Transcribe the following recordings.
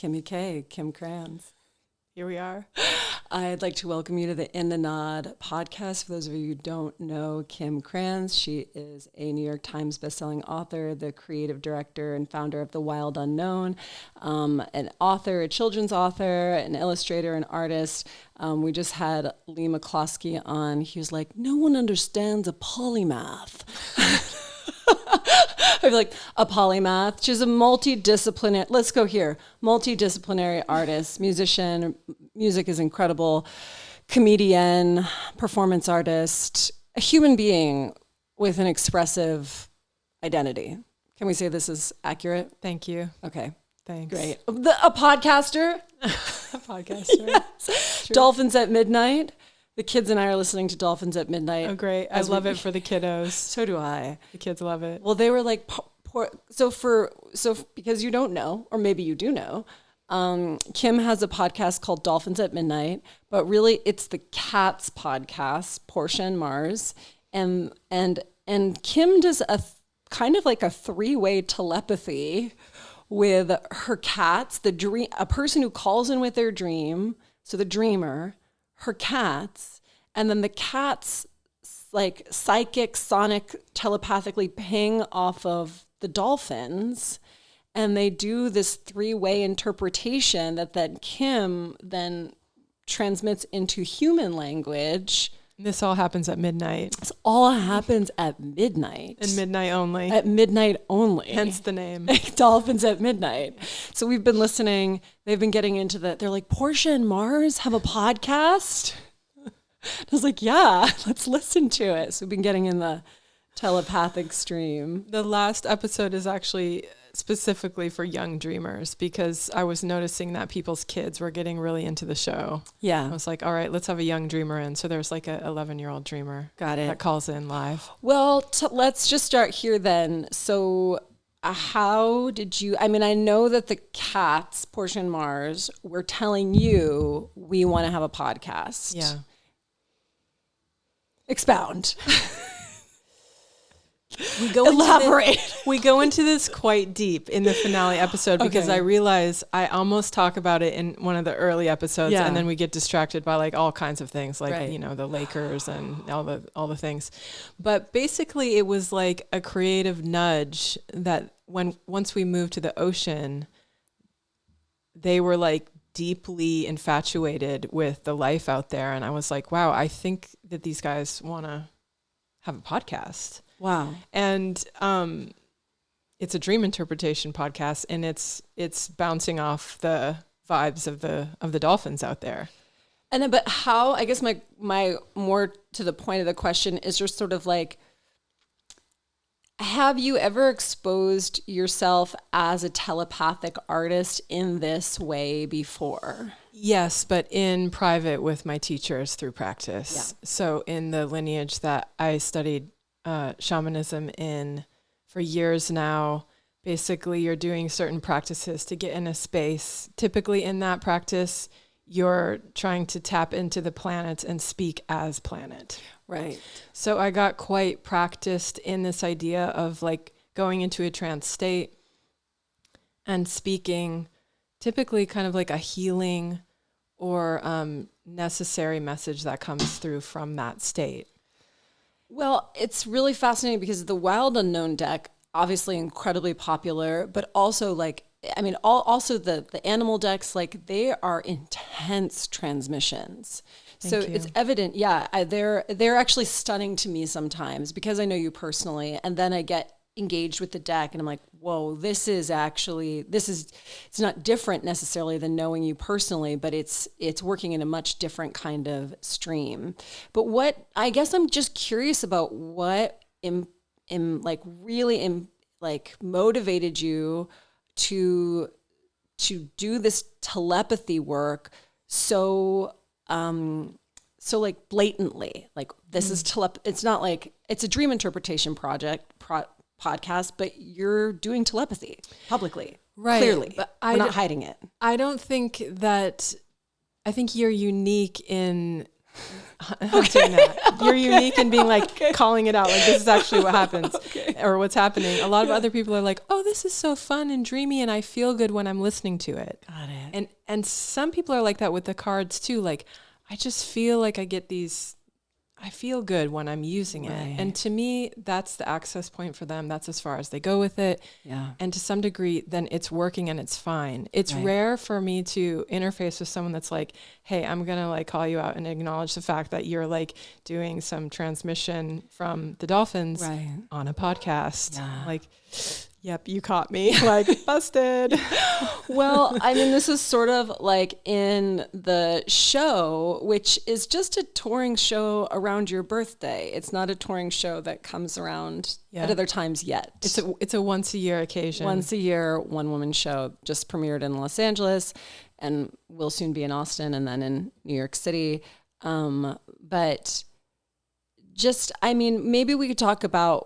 Kimmy K, Kim Krans. Here we are. I'd like to welcome you to the In the Nod podcast. For those of you who don't know Kim Krans, she is a New York Times bestselling author, the creative director and founder of The Wild Unknown, an author, a children's author, an illustrator, an artist. We just had Lee McCloskey on. He was like, no one understands a polymath. I'd be like, a polymath. She's a multidisciplinary, let's go here, multidisciplinary artist, musician, music is incredible, comedian, performance artist, a human being with an expressive identity. Can we say this is accurate? Thank you. Okay. Thanks. Great. A podcaster. A podcaster. Yes. Dolphins at Midnight. The kids and I are listening to Dolphins at Midnight. Oh, great. I love it for the kiddos. So do I. The kids love it. Well, they were like, because you don't know, or maybe you do know, Kim has a podcast called Dolphins at Midnight, but really it's the Cats podcast, Portia and Mars. And Kim does a kind of like a three-way telepathy with her cats, a person who calls in with their dream, so the dreamer, her cats, and then the cats like psychic, sonic, telepathically ping off of the dolphins, and they do this three-way interpretation that then Kim then transmits into human language. This all happens at midnight. This all happens at midnight. And midnight only. At midnight only. Hence the name. Dolphins at Midnight. So we've been listening. They've been getting into that. They're like, Portia and Mars have a podcast? I was like, yeah, let's listen to it. So we've been getting in the telepathic stream. The last episode is actually specifically for young dreamers because I was noticing that people's kids were getting really into the show. Yeah. I was like, all right, let's have a young dreamer in. So there's like a 11-year-old dreamer. Got it. That calls in live. Well, let's just start here then. So how did you, I mean, I know that the cats, Portia and Mars, were telling you we want to have a podcast. Yeah. Expound. Elaborate. We go into this quite deep in the finale episode because I realize I almost talk about it in one of the early episodes, and then we get distracted by like all kinds of things, like you know, the Lakers and all the things. But basically, it was like a creative nudge that once we moved to the ocean, they were like deeply infatuated with the life out there, and I was like, wow, I think that these guys want to have a podcast. Wow. And it's a dream interpretation podcast, and it's bouncing off the vibes of the dolphins out there. And then, but how, I guess my more to the point of the question is just sort of like, have you ever exposed yourself as a telepathic artist in this way before? Yes, but in private with my teachers through practice. Yeah. So in the lineage that I studied shamanism in for years now, basically you're doing certain practices to get in a space. Typically in that practice, you're trying to tap into the planet and speak as planet. Right. So I got quite practiced in this idea of like going into a trance state and speaking typically kind of like a healing or necessary message that comes through from that state. Well, it's really fascinating because the Wild Unknown deck, obviously incredibly popular, but also like, I mean, also the animal decks, like they are intense transmissions. So it's evident, they're actually stunning to me sometimes because I know you personally, and then I get engaged with the deck and I'm like, whoa, it's not different necessarily than knowing you personally, but it's working in a much different kind of stream. But what, I guess I'm just curious about what motivated you to do this telepathy work so like blatantly, like this is it's not like it's a dream interpretation podcast, but you're doing telepathy publicly, right? Clearly, but we're not hiding it. I don't think that. I think you're unique in hunting that. You're unique in being like calling it out. Like this is actually what happens. or what's happening. A lot of other people are like, oh, this is so fun and dreamy, and I feel good when I'm listening to it. Got it. And some people are like that with the cards too. Like, I just feel like I feel good when I'm using it. And to me, that's the access point for them. That's as far as they go with it. Yeah. And to some degree, then it's working and it's fine. It's rare for me to interface with someone that's like, hey, I'm going to like call you out and acknowledge the fact that you're like doing some transmission from the Dolphins on a podcast. Yeah. Like, yep, you caught me. Like, busted. Well, I mean, this is sort of like in the show, which is just a touring show around your birthday. It's not a touring show that comes around at other times yet. It's a once a year occasion. Once a year, one woman show, just premiered in Los Angeles and will soon be in Austin and then in New York City. But just, I mean, maybe we could talk about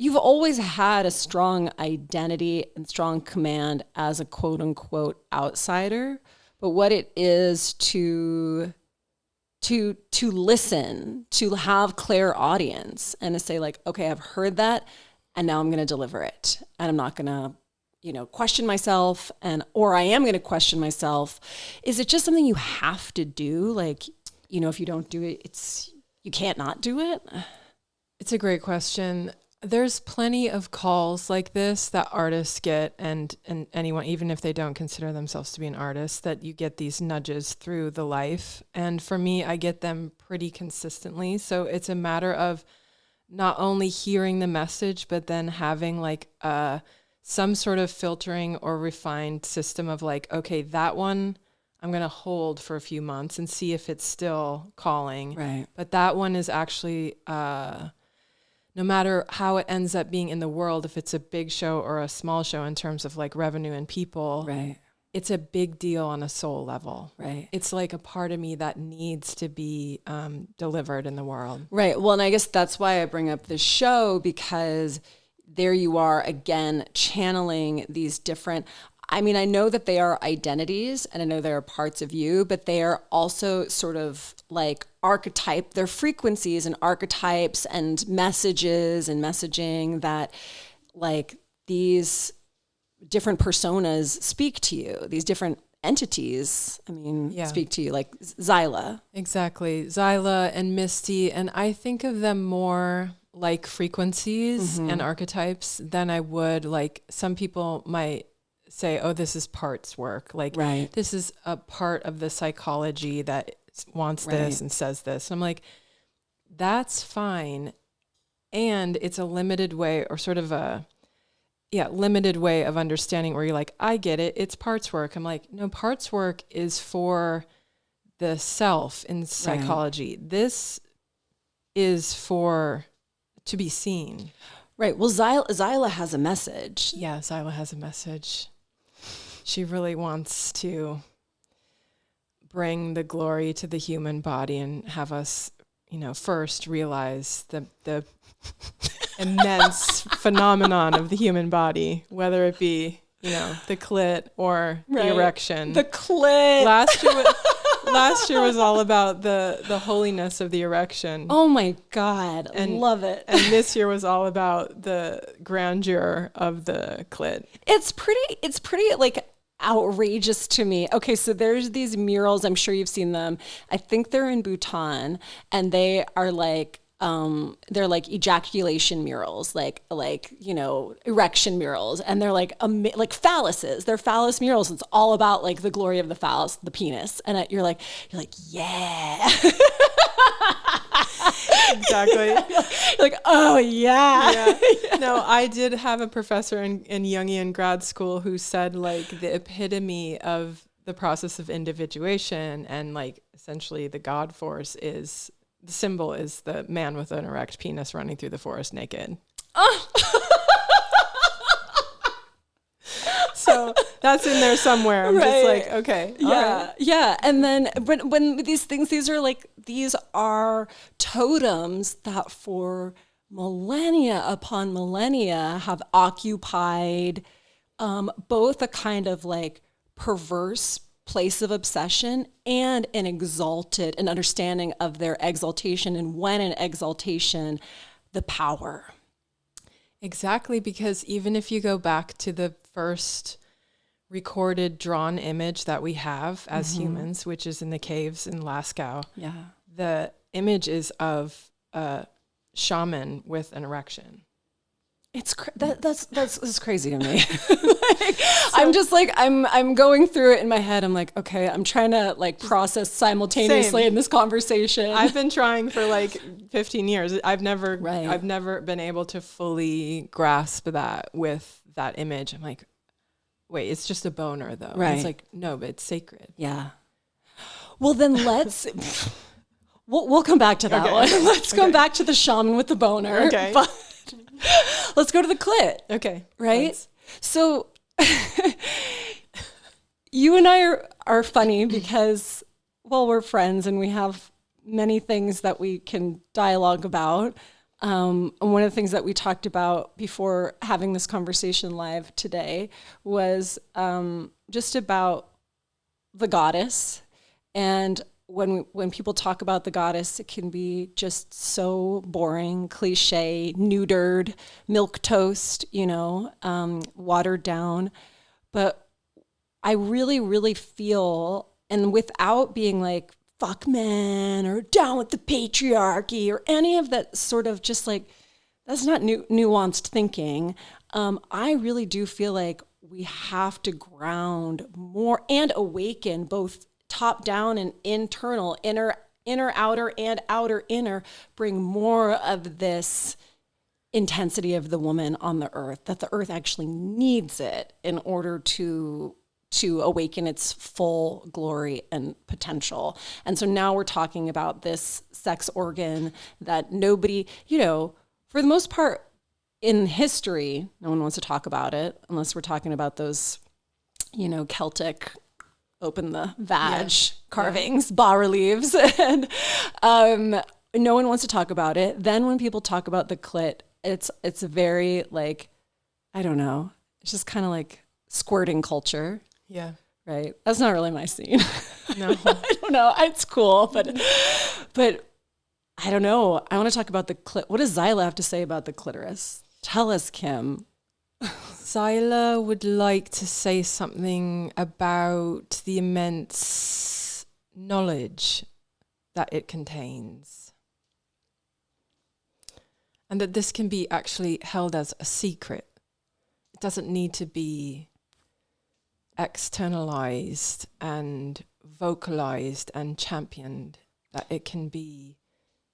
you've always had a strong identity and strong command as a quote unquote outsider, but what it is to listen, to have clear audience and to say like, okay, I've heard that and now I'm going to deliver it. And I'm not going to, question myself or I am going to question myself. Is it just something you have to do? Like, if you don't do it, you can't not do it. It's a great question. There's plenty of calls like this that artists get and anyone, even if they don't consider themselves to be an artist, that you get these nudges through the life. And for me, I get them pretty consistently. So it's a matter of not only hearing the message, but then having like some sort of filtering or refined system of like, okay, that one I'm going to hold for a few months and see if it's still calling. Right. But that one is actually... no matter how it ends up being in the world, if it's a big show or a small show in terms of like revenue and people, it's a big deal on a soul level. Right. It's like a part of me that needs to be delivered in the world. Right. Well, and I guess that's why I bring up this show, because there you are again, channeling these different, I mean, I know that they are identities and I know they are parts of you, but they are also sort of like archetype, they're frequencies and archetypes and messages and messaging that like these different personas speak to you, these different entities, speak to you, like Zyla. Exactly. Zyla and Misty. And I think of them more like frequencies and archetypes than I would like some people might say, oh, this is parts work. Like this is a part of the psychology that wants this and says this. And I'm like, that's fine. And it's a limited way or sort of a limited way of understanding where you're like, I get it. It's parts work. I'm like, no, parts work is for the self in psychology. This is for to be seen. Right. Well, Zyla has a message. Yeah, Zyla has a message. She really wants to bring the glory to the human body and have us, first realize the immense phenomenon of the human body, whether it be, the clit or the erection. The clit. Last year was all about the holiness of the erection. Oh my God. Love it. And this year was all about the grandeur of the clit. It's pretty like outrageous to me. Okay, so there's these murals, I'm sure you've seen them. I think they're in Bhutan, and they are like they're like ejaculation murals, like erection murals, and they're like phalluses. They're phallus murals. It's all about like the glory of the phallus, the penis, and you're like yeah. Exactly. Like, oh yeah. No, I did have a professor in Jungian grad school who said like the epitome of the process of individuation and like essentially the God force is the symbol is the man with an erect penis running through the forest naked. Oh. So that's in there somewhere. I'm just like, okay. Yeah. Yeah. And then when these are totems that for millennia upon millennia have occupied both a kind of like perverse place of obsession and an understanding of their exaltation. And when an exaltation the power. Exactly, because even if you go back to the first recorded drawn image that we have as humans, which is in the caves in Lascaux, the image is of a shaman with an erection. It's that's crazy to me. I'm just like I'm going through it in my head. I'm like, okay, I'm trying to like process simultaneously in this conversation. I've been trying for like 15 years. I've never been able to fully grasp that with that image. I'm like, wait, it's just a boner though. Right. And it's like, no, but it's sacred. Yeah. Well, then we'll come back to that one. Let's go back to the shaman with the boner. Okay. But let's go to the clit. Okay. Right? So you and I are funny because, well, we're friends and we have many things that we can dialogue about. And one of the things that we talked about before having this conversation live today was just about the goddess. And when people talk about the goddess, it can be just so boring, cliche, neutered, milquetoast, watered down. But I really, really feel, and without being like, fuck men or down with the patriarchy or any of that sort of just like, that's not nuanced thinking. I really do feel like we have to ground more and awaken both top down and internal, inner, outer, and outer, inner, bring more of this intensity of the woman on the earth, that the earth actually needs it in order to awaken its full glory and potential. And so now we're talking about this sex organ that nobody, for the most part in history, no one wants to talk about it unless we're talking about those, Celtic open the vag carvings, bas-reliefs, and no one wants to talk about it. Then when people talk about the clit, it's very like, I don't know, it's just kind of like squirting culture. Yeah. Right. That's not really my scene. No. I don't know. It's cool, but I don't know. I want to talk about the clit. What does Zyla have to say about the clitoris? Tell us, Kim. Zyla would like to say something about the immense knowledge that it contains. And that this can be actually held as a secret. It doesn't need to be externalized and vocalized and championed, that it can be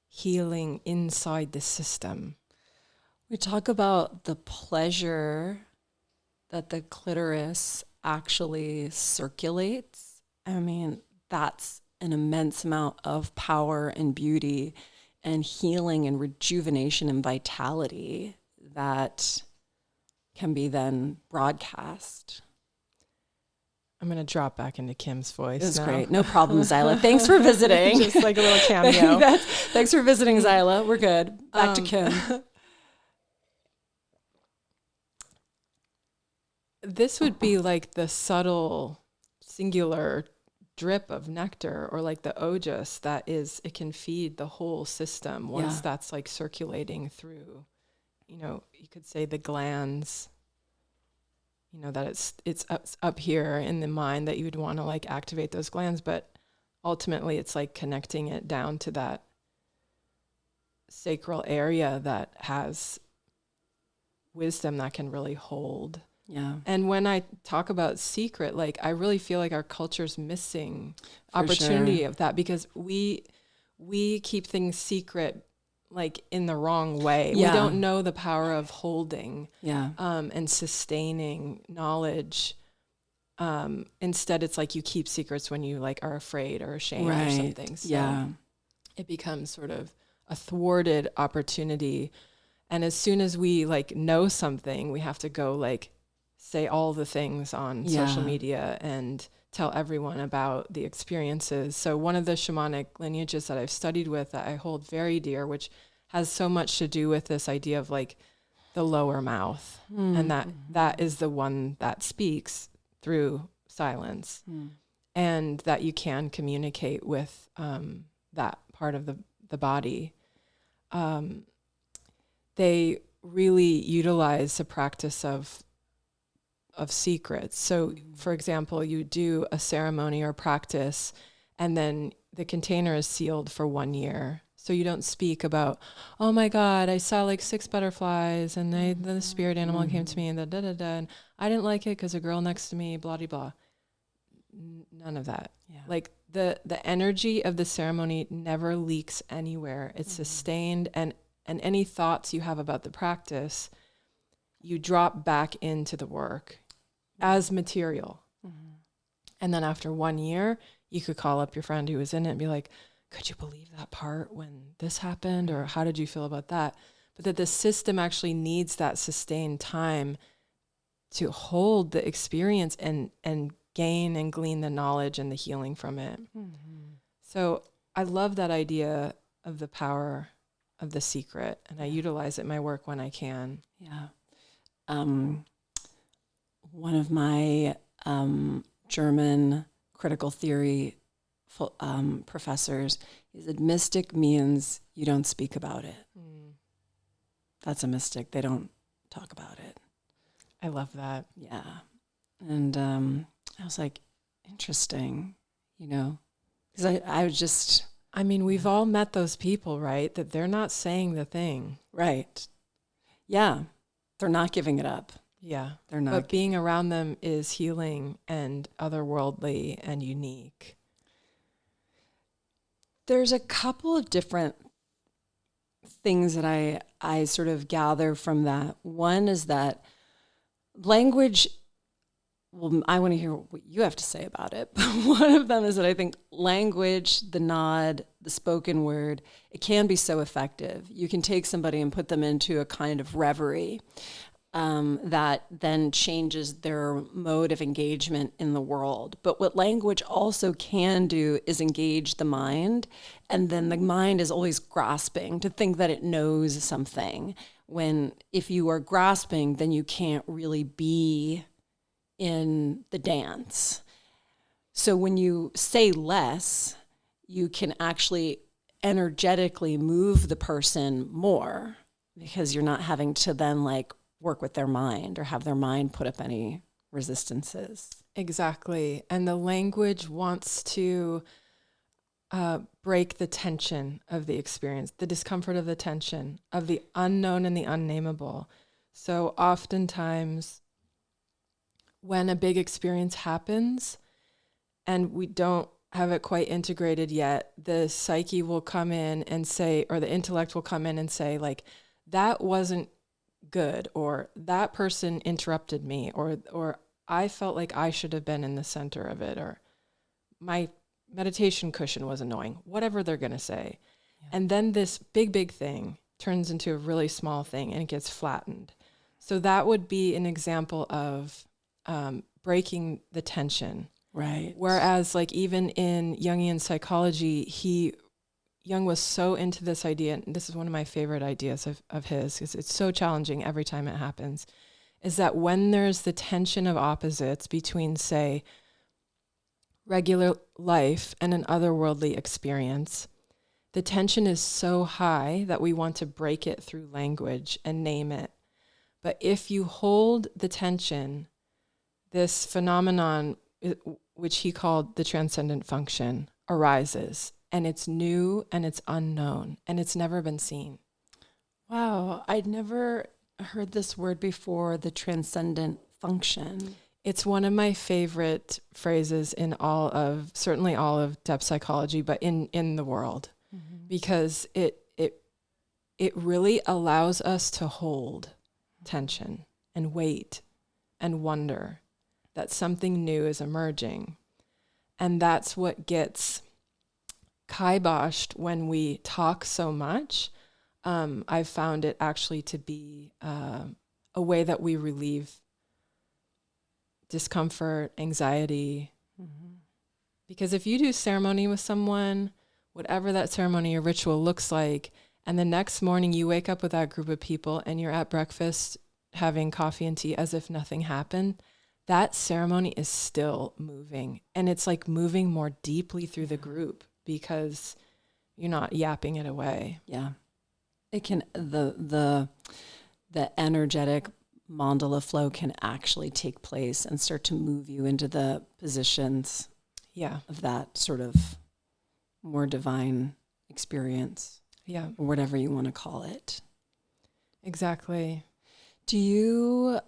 healing inside the system. We talk about the pleasure that the clitoris actually circulates. I mean, that's an immense amount of power and beauty and healing and rejuvenation and vitality that can be then broadcast. I'm going to drop back into Kim's voice. That's great. No problem, Zyla. Thanks for visiting. Just like a little cameo. Thanks for visiting, Zyla. We're good. Back to Kim. This would be like the subtle singular drip of nectar, or like the ojas it can feed the whole system once that's like circulating through, you could say the glands, that it's up here in the mind that you would want to like activate those glands, but ultimately it's like connecting it down to that sacral area that has wisdom that can really hold. Yeah. And when I talk about secret, like I really feel like our culture's missing opportunity of that, because we keep things secret like in the wrong way. Yeah. We don't know the power of holding and sustaining knowledge. Instead it's like you keep secrets when you like are afraid or ashamed or something. So it becomes sort of a thwarted opportunity. And as soon as we like know something, we have to go like say all the things on social media and tell everyone about the experiences. So one of the shamanic lineages that I've studied with that I hold very dear, which has so much to do with this idea of like the lower mouth, and that is the one that speaks through silence, and that you can communicate with that part of the body. they really utilize the practice of secrets. So, for example, you do a ceremony or practice, and then the container is sealed for 1 year. So you don't speak about, oh my God, I saw like 6 butterflies, and the spirit animal came to me, and and I didn't like it because a girl next to me, blah, blah, blah. None of that. Yeah. Like the energy of the ceremony never leaks anywhere. It's sustained, and any thoughts you have about the practice, you drop back into the work as material. And then after 1 year, you could call up your friend who was in it and be like, could you believe that part when this happened? Or how did you feel about that? But that the system actually needs that sustained time to hold the experience and gain and glean the knowledge and the healing from it. So I love that idea of the power of the secret, and I utilize it in my work when I can. Yeah. One of my German critical theory professors, he said, mystic means you don't speak about it. That's a mystic. They don't talk about it. I love that. Yeah. And I was like, interesting, because I was just... I mean, we've all met those people, right? That they're not saying the thing. Right. Yeah. They're not giving it up. Yeah. They're not. But being around them is healing and otherworldly and unique. There's a couple of different things that I sort of gather from that. One is that language, well, I want to hear what you have to say about it. But one of them is that I think language, the nod, the spoken word, it can be so effective. You can take somebody and put them into a kind of reverie that then changes their mode of engagement in the world. But what language also can do is engage the mind, and then the mind is always grasping to think that it knows something. When if you are grasping, then you can't really be in the dance. So when you say less, you can actually energetically move the person more, because you're not having to then like work with their mind or have their mind put up any resistances. Exactly. And the language wants to break the tension of the experience, the discomfort of the tension, of the unknown and the unnameable. So oftentimes when a big experience happens and we don't have it quite integrated yet, the psyche will come in and say, or the intellect will come in and say, like, that wasn't good, or that person interrupted me, or I felt like I should have been in the center of it, or my meditation cushion was annoying, whatever they're going to say. Yeah. And then this big thing turns into a really small thing and it gets flattened. So that would be an example of breaking the tension. Right. Whereas like even in Jungian psychology, Jung was so into this idea, and this is one of my favorite ideas of his, because it's so challenging every time it happens, is that when there's the tension of opposites between, say, regular life and an otherworldly experience, the tension is so high that we want to break it through language and name it. But if you hold the tension, this phenomenon, which he called the transcendent function, arises. And it's new and it's unknown and it's never been seen. Wow. I'd never heard this word before, the transcendent function. It's one of my favorite phrases in certainly all of depth psychology, but in the world, because it really allows us to hold tension and wait and wonder that something new is emerging. And that's what gets kiboshed when we talk so much. I've found it actually to be a way that we relieve discomfort, anxiety. Because if you do ceremony with someone, whatever that ceremony or ritual looks like, and the next morning you wake up with that group of people and you're at breakfast having coffee and tea as if nothing happened, that ceremony is still moving. And it's like moving more deeply through the group, because you're not yapping it away. Yeah. It can, the energetic mandala flow can actually take place and start to move you into the positions of that sort of more divine experience. Yeah. Or whatever you want to call it. Exactly. Do you,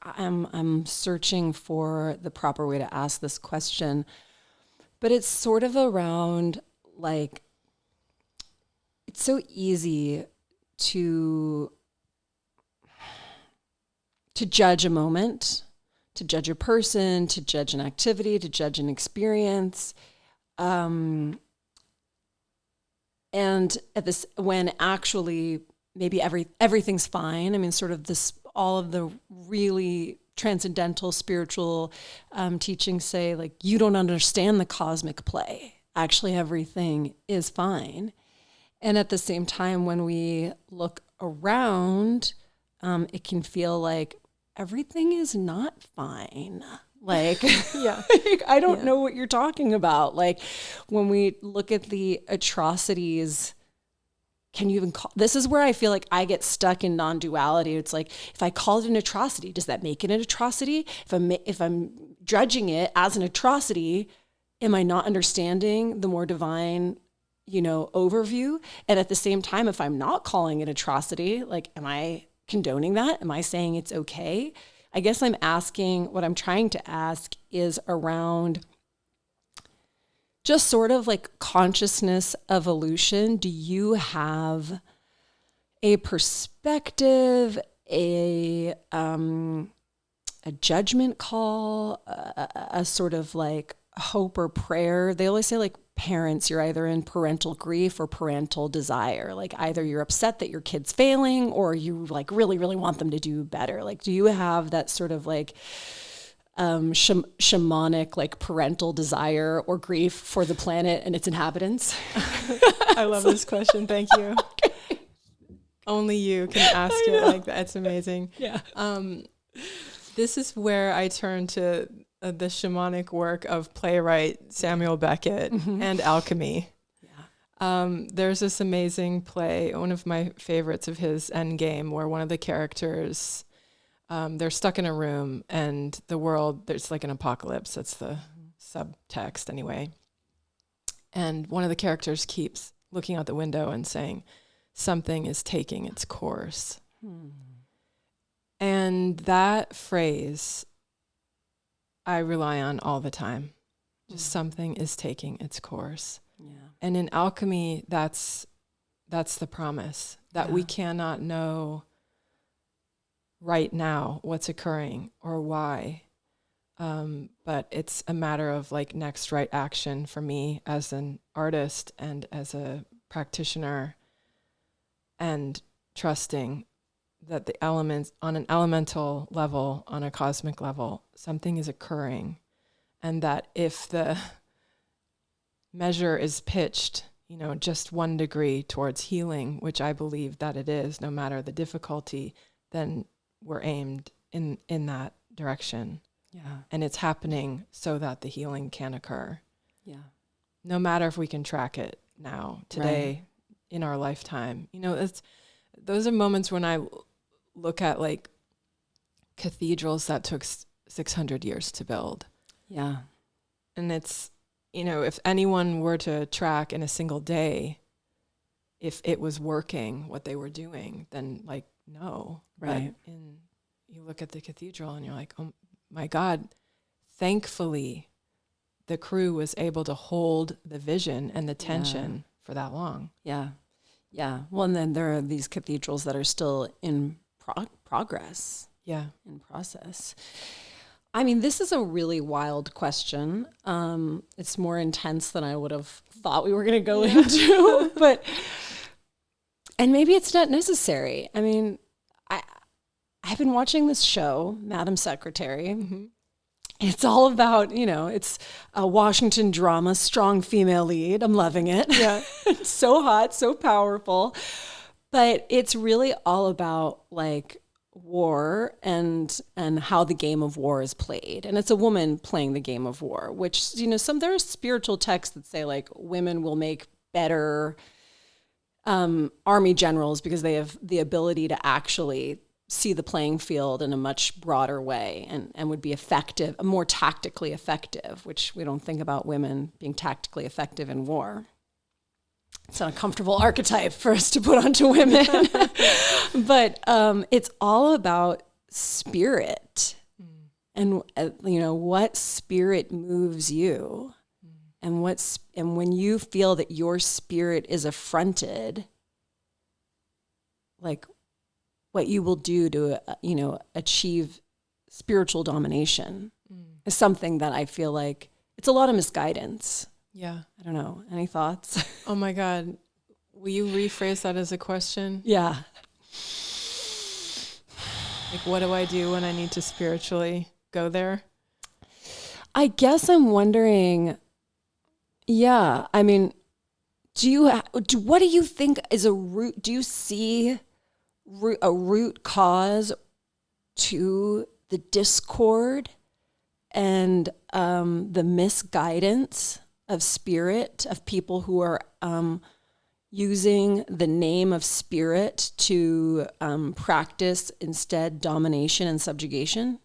I'm searching for the proper way to ask this question, but it's sort of around like, it's so easy to judge a moment, to judge a person, to judge an activity, to judge an experience. And at this, when actually maybe everything's fine. I mean, sort of this, all of the really transcendental spiritual teachings say, like, you don't understand the cosmic play. Actually, everything is fine. And at the same time, when we look around, it can feel like everything is not fine. Like, I don't know what you're talking about. Like, when we look at the atrocities, can you even call, this is where I feel like I get stuck in non-duality. It's like, if I call it an atrocity, does that make it an atrocity? If I'm judging it as an atrocity, am I not understanding the more divine, overview? And at the same time, if I'm not calling it atrocity, like, am I condoning that? Am I saying it's okay? I guess what I'm trying to ask is around just sort of like consciousness evolution. Do you have a perspective, a judgment call, a sort of like hope or prayer? They always say, like, parents, you're either in parental grief or parental desire. Like, either you're upset that your kid's failing or you like really, really want them to do better. Like, do you have that sort of like shamanic, like, parental desire or grief for the planet and its inhabitants? I love this question. Thank you. Okay. Only you can ask it like that. It's amazing. Yeah. This is where I turn to the shamanic work of playwright Samuel Beckett and alchemy. Yeah. There's this amazing play, one of my favorites of his, Endgame, where one of the characters, they're stuck in a room and the world, there's like an apocalypse. That's the subtext anyway. And one of the characters keeps looking out the window and saying, something is taking its course. And that phrase I rely on all the time. Just something is taking its course. Yeah. And in alchemy, that's the promise, that we cannot know right now what's occurring or why. But it's a matter of like next right action for me as an artist and as a practitioner, and trusting that the elements, on an elemental level, on a cosmic level, something is occurring. And that if the measure is pitched, just 1 degree towards healing, which I believe that it is, no matter the difficulty, then we're aimed in that direction. Yeah. And it's happening so that the healing can occur. Yeah. No matter if we can track it now, today, in our lifetime. Those are moments when I look at like cathedrals that took 600 years to build. Yeah. And it's, if anyone were to track in a single day, if it was working, what they were doing, then like, no. Right. But you look at the cathedral and you're like, oh my God, thankfully the crew was able to hold the vision and the tension for that long. Yeah. Yeah. Well, and then there are these cathedrals that are still in progress. Yeah. In process. I mean, this is a really wild question. It's more intense than I would have thought we were going to go into, and maybe it's not necessary. I mean, I've been watching this show, Madam Secretary. Mm-hmm. It's all about, it's a Washington drama, strong female lead. I'm loving it. Yeah. It's so hot, so powerful. But it's really all about like war and how the game of war is played. And it's a woman playing the game of war, which, there are spiritual texts that say like women will make better army generals because they have the ability to actually see the playing field in a much broader way and would be effective, more tactically effective, which we don't think about women being tactically effective in war. It's not a comfortable archetype for us to put onto women. But it's all about spirit and, what spirit moves you. And when you feel that your spirit is affronted, like what you will do to, achieve spiritual domination is something that I feel like it's a lot of misguidance. Yeah. I don't know. Any thoughts? Oh my God. Will you rephrase that as a question? Yeah. Like, what do I do when I need to spiritually go there? I guess I'm wondering, yeah, I mean, what do you think is a root? Do you see a root cause to the discord and the misguidance of spirit, of people who are using the name of spirit to practice instead domination and subjugation?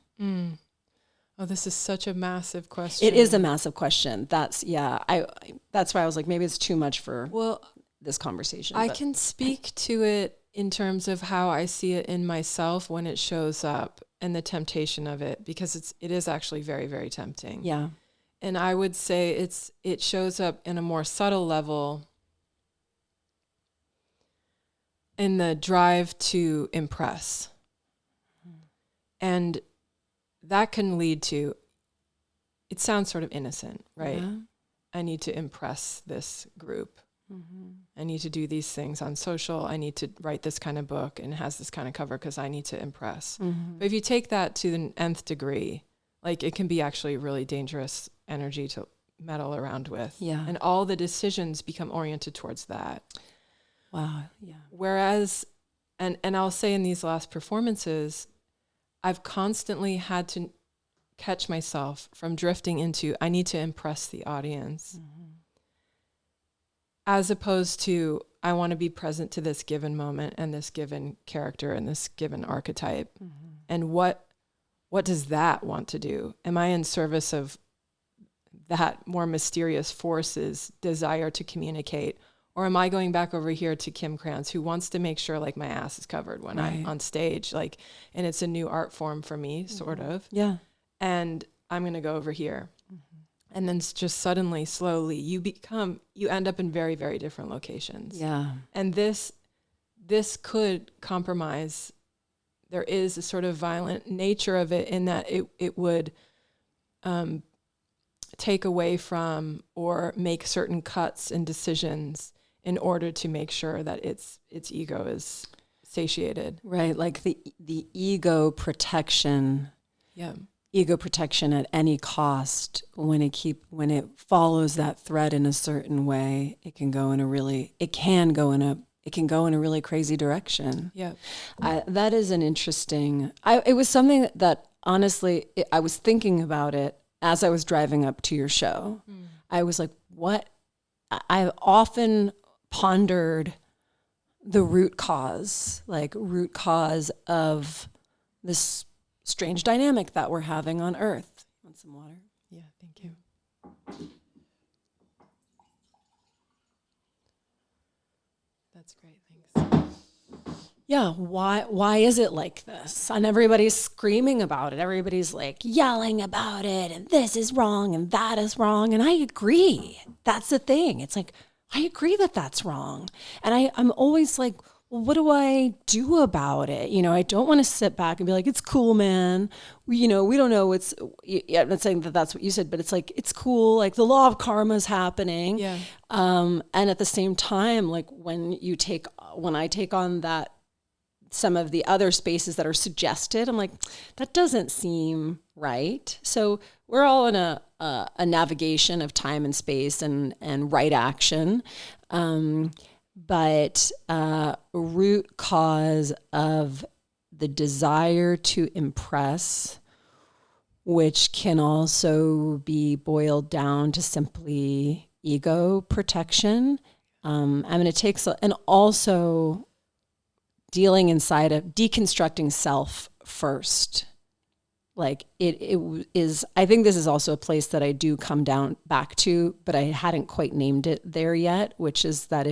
Oh, this is such a massive question. It is a massive question. That's why I was like, maybe it's too much for this conversation. I can speak to it in terms of how I see it in myself when it shows up and the temptation of it, because it is actually very, very tempting. Yeah. And I would say it shows up in a more subtle level in the drive to impress. And that can lead to, it sounds sort of innocent, right? Yeah. I need to impress this group. I need to do these things on social. I need to write this kind of book and it has this kind of cover because I need to impress. But if you take that to the nth degree, like it can be actually really dangerous energy to meddle around with. Yeah. And all the decisions become oriented towards that. Wow. Yeah. Whereas, and I'll say in these last performances, I've constantly had to catch myself from drifting into, I need to impress the audience. As opposed to, I want to be present to this given moment and this given character and this given archetype. And what does that want to do? Am I in service of that more mysterious force's desire to communicate? Or am I going back over here to Kim Krans, who wants to make sure like my ass is covered when I'm on stage, like, and it's a new art form for me, sort of. Yeah. And I'm going to go over here. And then just suddenly, slowly, you end up in very, very different locations. Yeah. And this could compromise. There is a sort of violent nature of it in that it would take away from or make certain cuts and decisions in order to make sure that its ego is satiated. Right. Like the ego protection. Yeah. Ego protection at any cost. When it follows that thread in a certain way, it can go in a really crazy direction. Yeah. That is an interesting, it was something that honestly, I was thinking about it as I was driving up to your show. I was like, I've often pondered the root cause of this strange dynamic that we're having on Earth. Want some water? Yeah, thank you. That's great, thanks. Yeah, why is it like this? And everybody's screaming about it. Everybody's like yelling about it, and this is wrong and that is wrong. And I agree. That's the thing. It's like, I agree that that's wrong. And I'm always like, well, what do I do about it? I don't want to sit back and be like, it's cool, man. We don't know I'm not saying that that's what you said, but it's like, it's cool. Like the law of karma is happening. Yeah. And at the same time, like when I take on that, some of the other spaces that are suggested, I'm like, that doesn't seem right. So we're all in a navigation of time and space and right action. But root cause of the desire to impress, which can also be boiled down to simply ego protection, it takes, and also dealing inside of deconstructing self first. Like it is, I think this is also a place that I do come down back to, but I hadn't quite named it there yet, which is that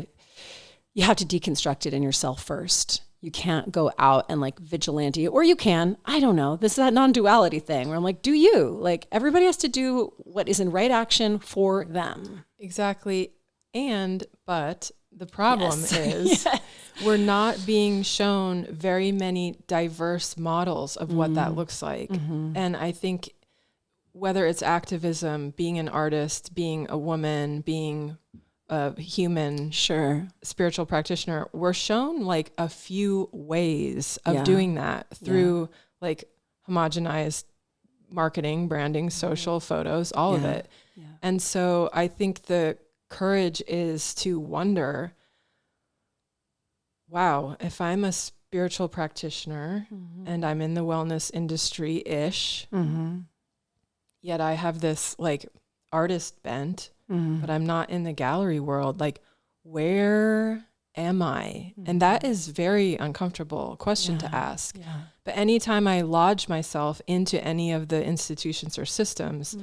you have to deconstruct it in yourself first. You can't go out and like vigilante, or you can, I don't know. This is that non-duality thing where I'm like, do you? Like everybody has to do what is in right action for them. Exactly. But the problem is we're not being shown very many diverse models of what that looks like. Mm-hmm. And I think whether it's activism, being an artist, being a woman, being a human, spiritual practitioner, we're shown like a few ways of doing that through like homogenized marketing, branding, social photos, all of it. Yeah. And so I think the courage is to wonder, wow, if I'm a spiritual practitioner and I'm in the wellness industry-ish, yet I have this like artist bent, but I'm not in the gallery world, like where am I? And that is very uncomfortable question to ask. Yeah. But anytime I lodge myself into any of the institutions or systems,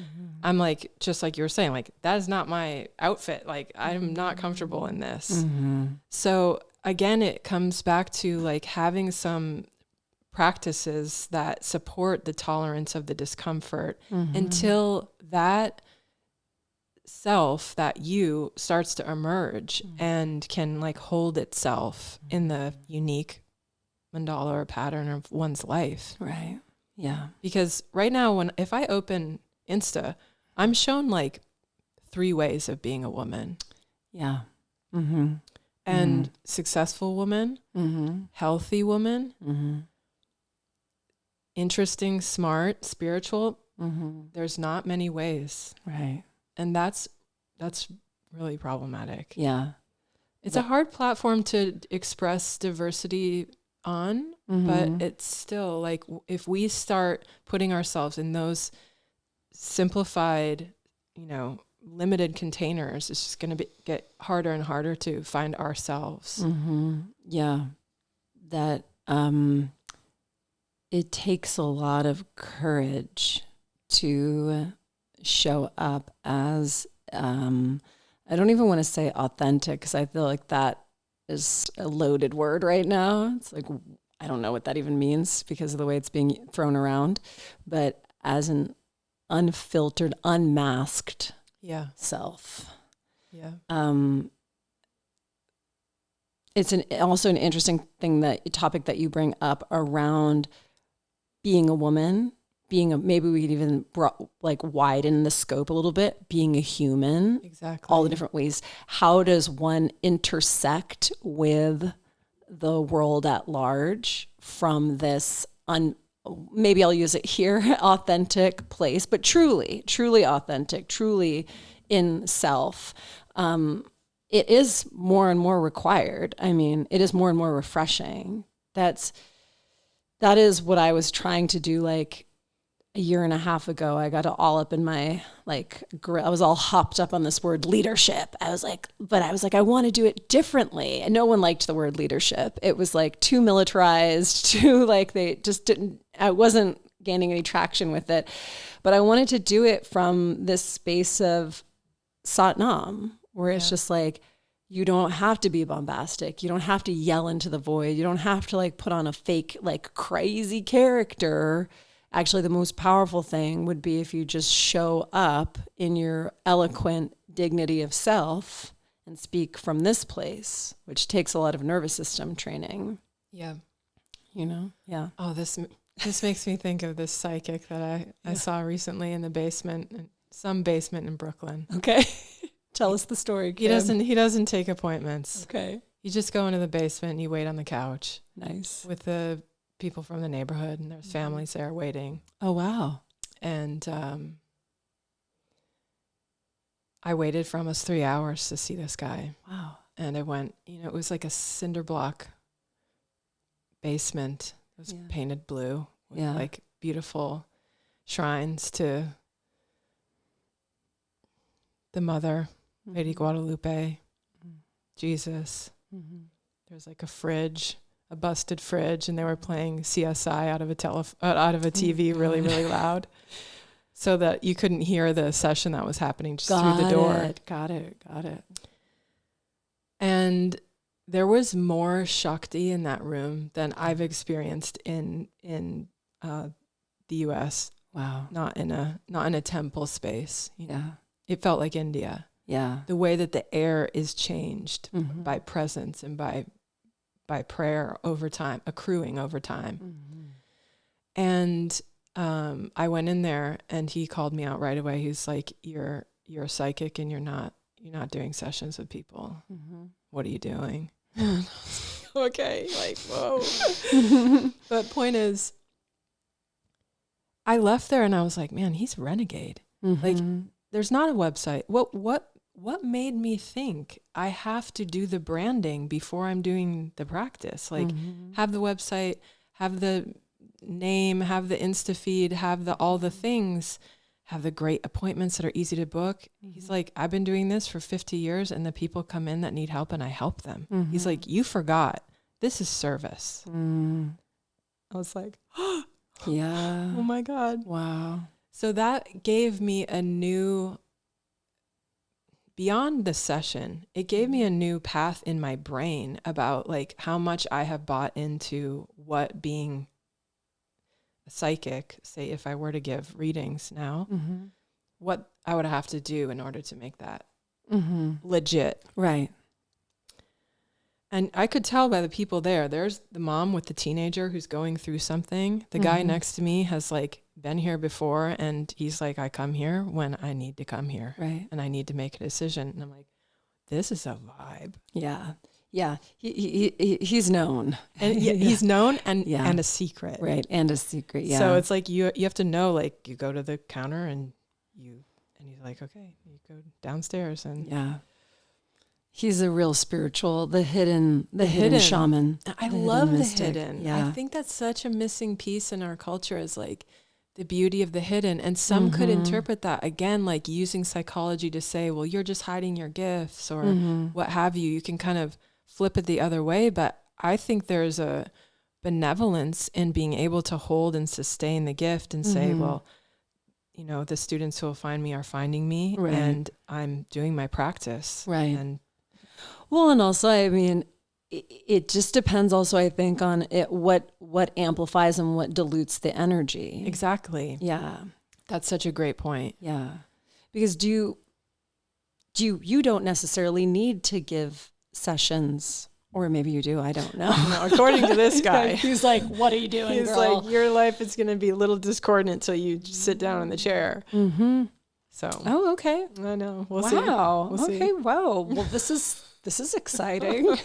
I'm like, just like you were saying, like, that is not my outfit. Like, I'm not comfortable in this. So again, it comes back to like having some practices that support the tolerance of the discomfort until that self, that you, starts to emerge and can like hold itself in the unique mandala or pattern of one's life. Right. Yeah. Because right now, if I open Insta, I'm shown like 3 ways of being a woman. Yeah. And successful woman, healthy woman, interesting, smart, spiritual. There's not many ways. Right. And that's really problematic. Yeah. It's a hard platform to express diversity on, but it's still like, if we start putting ourselves in those simplified, limited containers, it's just going to get harder and harder to find ourselves. Yeah. That, it takes a lot of courage to show up as, I don't even want to say authentic, because I feel like that is a loaded word right now. It's like, I don't know what that even means because of the way it's being thrown around, but as an unfiltered, unmasked self. Yeah. It's also an interesting topic that you bring up around being a woman, maybe we could even widen the scope a little bit, being a human. Exactly. All the different ways. How does one intersect with the world at large from this, maybe I'll use it here, authentic place, but truly authentic, truly in self. It is more and more required. I mean, it is more and more refreshing. That is what I was trying to do like a year and a half ago. I got all up in my I was all hopped up on this word leadership. I was like, I want to do it differently. And no one liked the word leadership. It was like too militarized, they just didn't, I wasn't gaining any traction with it. But I wanted to do it from this space of Satnam, where it's just like, you don't have to be bombastic. You don't have to yell into the void. You don't have to put on a fake, crazy character. Actually, the most powerful thing would be if you just show up in your eloquent dignity of self and speak from this place, which takes a lot of nervous system training. Yeah. Yeah. Oh, this makes me think of this psychic that I saw recently in the basement, some basement in Brooklyn. Okay. Tell us the story, Kim. He doesn't take appointments. Okay. You just go into the basement and you wait on the couch. Nice. With the people from the neighborhood, and there's families there waiting. Oh, wow. And I waited for almost 3 hours to see this guy. Wow. And I went, it was like a cinder block basement. It was painted blue with beautiful shrines to the mother, Lady Guadalupe. Jesus. Mm-hmm. There's like a fridge, a busted fridge, and they were playing CSI out of a TV really, really loud, so that you couldn't hear the session that was happening just through the door. Got it. And there was more Shakti in that room than I've experienced in the U.S. Wow. Not in a temple space. Yeah. It felt like India. Yeah. The way that the air is changed by presence and by prayer over time, accruing over time. Mm-hmm. And I went in there and he called me out right away. He's like, you're a psychic and you're not doing sessions with people. Mm-hmm. What are you doing? Okay, like, whoa. But point is, I left there and I was like, man, he's renegade. Mm-hmm. Like, there's not a website. What made me think I have to do the branding before I'm doing the practice? Like, have the website, have the name, have the Insta feed, have all the things, have the great appointments that are easy to book. He's like, I've been doing this for 50 years and the people come in that need help and I help them. He's like, you forgot. This is service. I was like, yeah. Oh my God. Wow. So that gave me a new, beyond the session, it gave me a new path in my brain about like how much I have bought into what being a psychic, say if I were to give readings now, what I would have to do in order to make that legit. Right. And I could tell by the people there, there's the mom with the teenager who's going through something. The guy next to me has like been here before and he's like, I come here when I need to come here. Right. And I need to make a decision. And I'm like, this is a vibe. Yeah. Yeah. He's known. And he's known and a secret. Right. And a secret. Yeah. So it's like you have to know, like you go to the counter and he's like, okay, you go downstairs and yeah. He's a real spiritual, the hidden shaman. I love the hidden. Yeah. I think that's such a missing piece in our culture is like the beauty of the hidden. And some could interpret that again, like using psychology to say, well, you're just hiding your gifts or what have you. You can kind of flip it the other way. But I think there's a benevolence in being able to hold and sustain the gift and say, well, you know, the students who will find me are finding me and I'm doing my practice. Right. And well, and also, I mean, it just depends also, I think, on what amplifies and what dilutes the energy. Exactly. Yeah. That's such a great point. Yeah. Because you don't necessarily need to give sessions, or maybe you do, I don't know. No, according to this guy. He's like, what are you doing, He's girl? like, your life is going to be a little discordant until you sit down in the chair. So. Oh, okay. I know. We'll wow. see. Okay. Wow. Well, this is exciting.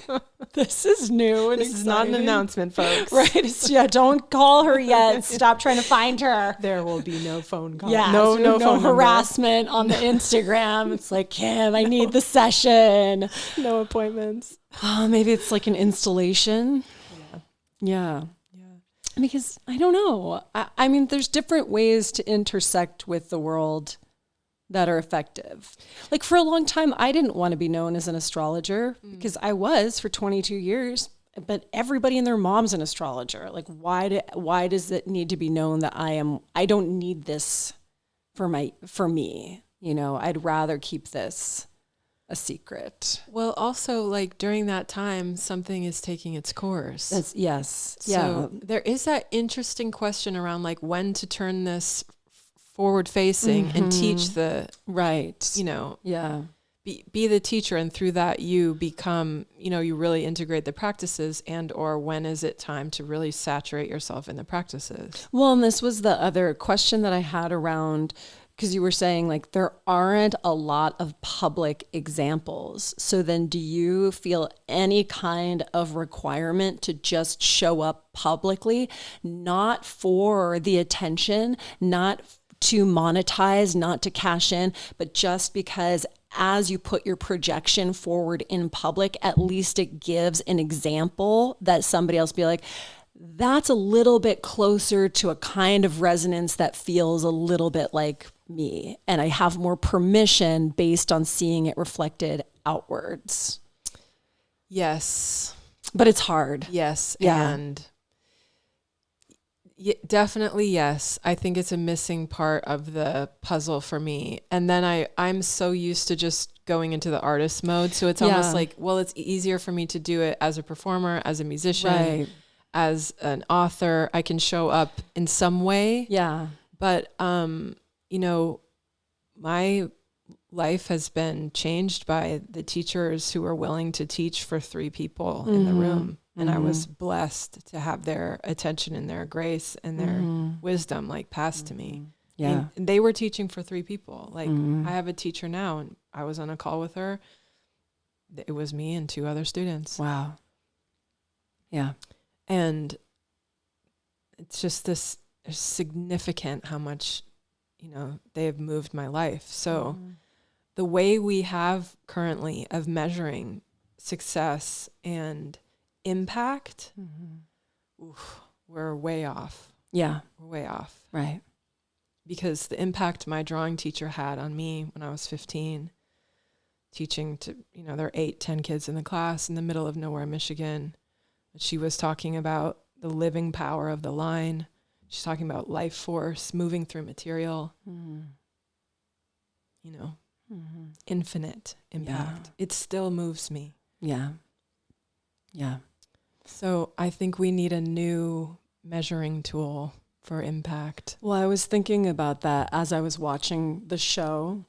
This is new and this exciting. is not an announcement, folks. Right. Don't call her yet. Stop trying to find her. There will be no phone call. Yeah. No phone harassment on the Instagram. It's like, Kim, I need the session. No appointments. Oh, maybe it's like an installation. Yeah. Because I don't know. I mean, there's different ways to intersect with the world that are effective. Like for a long time, I didn't want to be known as an astrologer because I was for 22 years, but everybody and their mom's an astrologer. Like why does it need to be known that I don't need this for me, you know, I'd rather keep this a secret. Well, also like during that time, something is taking its course. Yes. So there is that interesting question around like when to turn this forward facing and teach the you know, be the teacher. And through that you become, you know, you really integrate the practices or when is it time to really saturate yourself in the practices? Well, and this was the other question that I had around, because you were saying like there aren't a lot of public examples. So then do you feel any kind of requirement to just show up publicly, not for the attention, not to monetize, not to cash in, but just because as you put your projection forward in public, at least it gives an example that somebody else be like, that's a little bit closer to a kind of resonance that feels a little bit like me. And I have more permission based on seeing it reflected outwards. Yes. But it's hard. Yes. Yeah. And definitely yes. I think it's a missing part of the puzzle for me. And then I'm so used to just going into the artist mode. So it's almost like, well, it's easier for me to do it as a performer, as a musician, Right. as an author. I can show up in some way. Yeah. But, you know, my life has been changed by the teachers who are willing to teach for 3 people in the room. And I was blessed to have their attention and their grace and their wisdom like passed to me. Yeah. And they were teaching for 3 people. Like I have a teacher now and I was on a call with her. It was me and 2 other students. Wow. Yeah. And it's just this significant how much, you know, they have moved my life. So the way we have currently of measuring success and impact, we're way off. Yeah. We're way off. Right. Because the impact my drawing teacher had on me when I was 15, teaching to, you know, there are 8-10 kids in the class in the middle of nowhere, Michigan. She was talking about the living power of the line. She's talking about life force moving through material, you know, infinite impact. Yeah. It still moves me. Yeah. Yeah. So I think we need a new measuring tool for impact. Well, I was thinking about that as I was watching the show.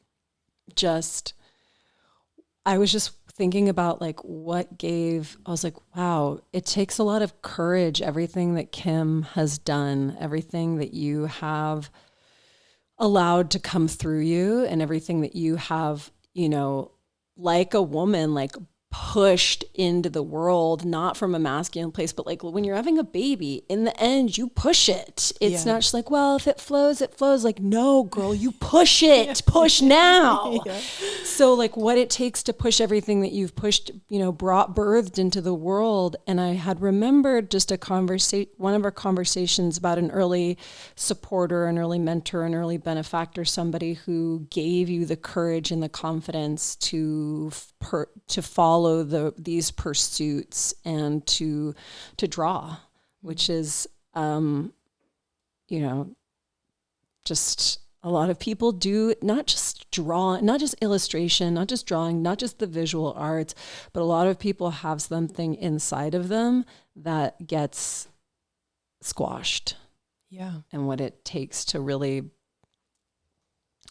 I was just thinking about like I was like, wow, it takes a lot of courage, everything that Kim has done, everything that you have allowed to come through you and everything that you have, you know, like a woman, like pushed into the world, not from a masculine place, but like when you're having a baby, in the end, you push it. It's not just like, well, if it flows, it flows. Like, no, girl, you push it, push now. So like what it takes to push everything that you've pushed, you know, birthed into the world. And I had remembered just one of our conversations about an early supporter, an early mentor, an early benefactor, somebody who gave you the courage and the confidence to follow these pursuits and to draw, which is, you know, just a lot of people do not just draw, not just illustration, not just drawing, not just the visual arts, but a lot of people have something inside of them that gets squashed. Yeah. And what it takes to really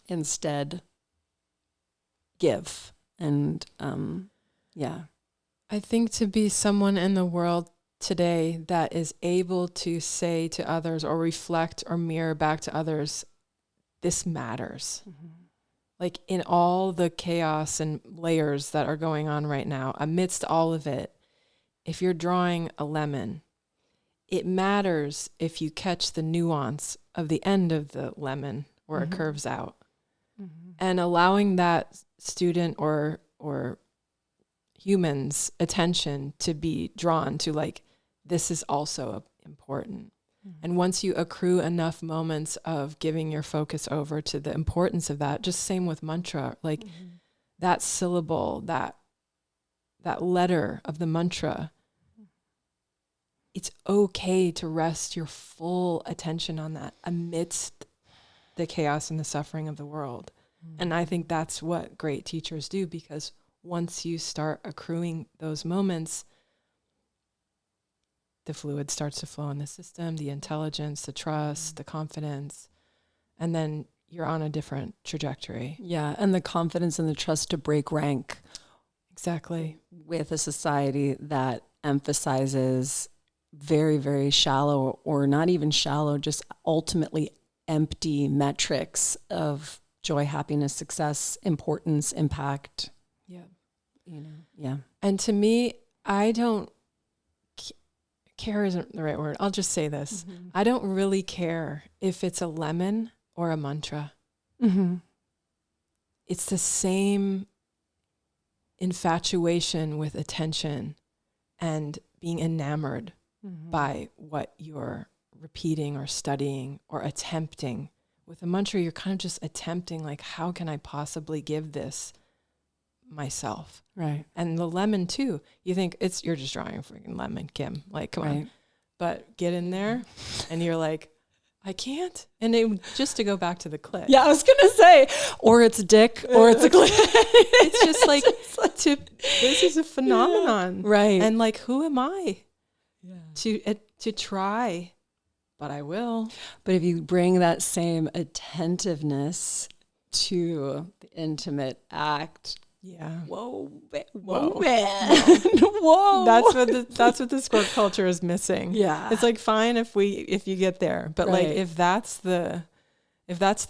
instead give. And, yeah. I think to be someone in the world today that is able to say to others or reflect or mirror back to others, this matters. Like in all the chaos and layers that are going on right now, amidst all of it, if you're drawing a lemon, it matters if you catch the nuance of the end of the lemon where it curves out. And allowing that student or humans' attention to be drawn to like, this is also important. And once you accrue enough moments of giving your focus over to the importance of that, just same with mantra, like that syllable, that letter of the mantra, it's okay to rest your full attention on that amidst the chaos and the suffering of the world. And I think that's what great teachers do, because once you start accruing those moments, the fluid starts to flow in the system, the intelligence, the trust, the confidence, and then you're on a different trajectory. Yeah, and the confidence and the trust to break rank. Exactly. With a society that emphasizes very, very shallow, or not even shallow, just ultimately empty metrics of joy, happiness, success, importance, impact. Yeah. You know, yeah. And to me, I don't care isn't the right word. I'll just say this. I don't really care if it's a lemon or a mantra. It's the same infatuation with attention and being enamored by what you're repeating or studying or attempting. With a mantra, you're kind of just attempting, like, how can I possibly give this myself. Right. And the lemon too. You think you're just drawing a freaking lemon, Kim. Like, come on. But get in there and you're like, I can't. And just to go back to the clit. Yeah, I was going to say, or it's a dick or it's a clit. It's just like, this is a phenomenon. Right. And like, who am I to try? But I will. But if you bring that same attentiveness to the intimate act, whoa, man. Whoa. That's what the squirt culture is missing. Yeah. It's like fine if you get there, but like if that's the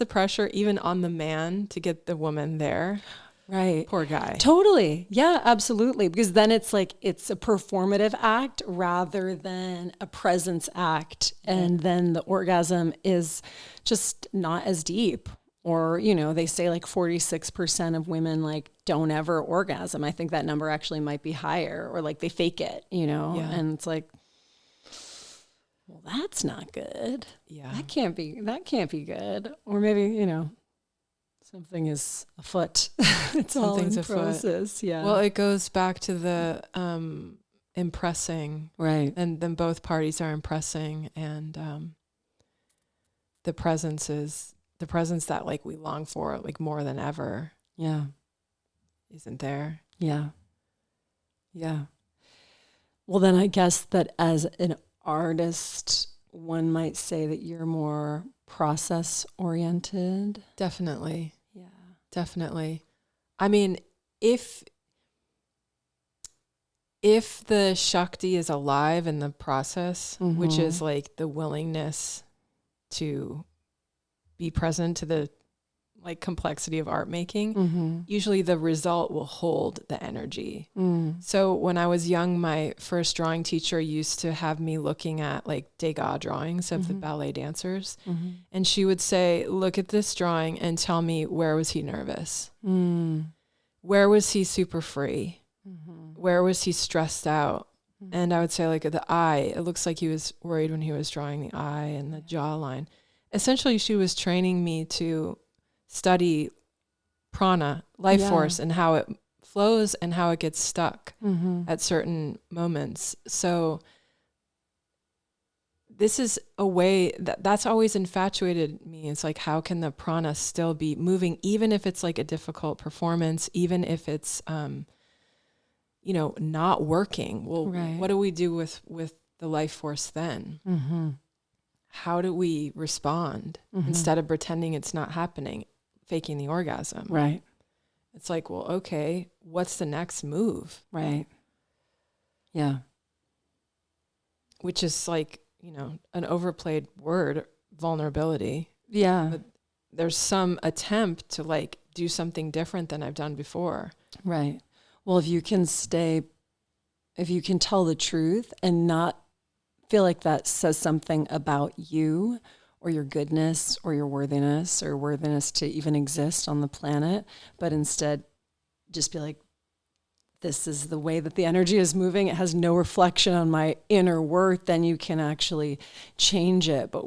pressure even on the man to get the woman there. Right. Poor guy. Totally. Yeah, absolutely. Because then it's like it's a performative act rather than a presence act. And then the orgasm is just not as deep. Or, they say like 46% of women like don't ever orgasm. I think that number actually might be higher, or like they fake it, and it's like, well, that's not good. Yeah. That can't be good. Or maybe, something is afoot. It's all in process. Yeah. Well, it goes back to the impressing. Right. And then both parties are impressing, and the presence that like we long for like more than ever. Yeah. Isn't there? Yeah. Yeah. Well, then I guess that as an artist, one might say that you're more process oriented. Definitely. Yeah. Definitely. I mean, if the Shakti is alive in the process, which is like the willingness to be present to the like complexity of art making, usually the result will hold the energy. So when I was young, my first drawing teacher used to have me looking at like Degas drawings of the ballet dancers. And she would say, look at this drawing and tell me, where was he nervous? Where was he super free? Where was he stressed out? And I would say like the eye, it looks like he was worried when he was drawing the eye and the jawline. Essentially, she was training me to study prana, life force, and how it flows and how it gets stuck at certain moments. So this is a way that's always infatuated me. It's like, how can the prana still be moving, even if it's like a difficult performance, even if it's, not working? Well, what do we do with the life force then? How do we respond instead of pretending it's not happening, faking the orgasm? Right. It's like, well, okay, what's the next move? Right. Yeah. Which is like, an overplayed word, vulnerability. Yeah. But there's some attempt to like do something different than I've done before. Right. Well, if you can tell the truth and not feel like that says something about you or your goodness or your worthiness or worthiness to even exist on the planet, but instead just be like, this is the way that the energy is moving. It has no reflection on my inner worth. Then you can actually change it. But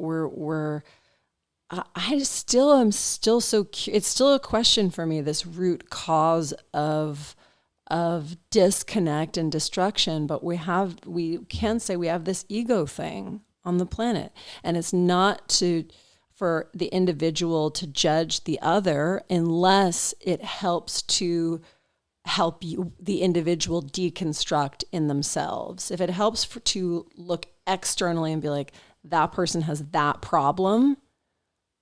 I still am still so, it's still a question for me, this root cause of disconnect and destruction. But we can say we have this ego thing on the planet, and it's not for the individual to judge the other unless it helps to help the individual deconstruct in themselves. If it helps to look externally and be like, that person has that problem,